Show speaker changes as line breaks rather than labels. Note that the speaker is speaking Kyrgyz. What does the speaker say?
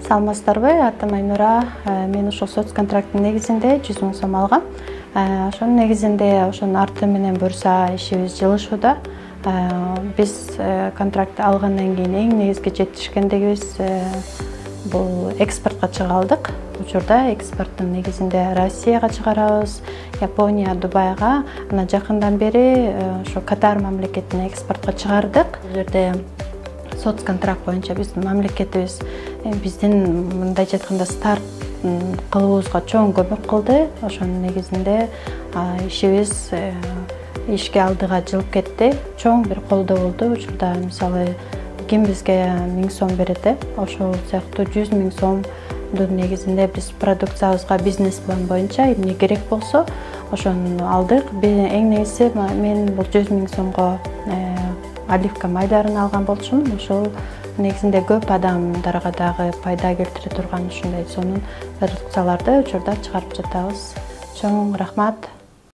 Саламатсыздарбы, атым Айнура. Мен ошол соцконтракттын негизинде 100 000 сом алгам. Ошонун негизинде ошонун арты менен буюрса ишибиз жылышууда. Биз контракт алгандан кийин эң негизги жетишкендигибиз бул экспортко чыга алдык. Учурда экспорттун негизинде Россияга чыгарабыз, Япония, Дубайга, ана жакындан бери ошо Катар мамлекетине экспортко чыгардык. Бул жерде соцконтракт боюнча биздин мамлекетибиз биздин мындай айтканда старт кылуубузга чоң көмөк кылды. Ошонун негизинде ишибиз ишке алдыга жылып кетти. Чоң бир колдоо болду. Учурда мисалы ким бизге 1000 сом берет, ошол сыяктуу 100 000 сомдун негизинде биз продукциябызга бизнес план боюнча эмне керек болсо ошону алдык. Эң негизи мен бул 100 000 сомго оливка майдарын алган болчумун. Ошол негизинде көп адамдарга дагы пайда келтире турган ушундай сонун продукцияларды учурда чыгарып жатабыз. Чоң рахмат.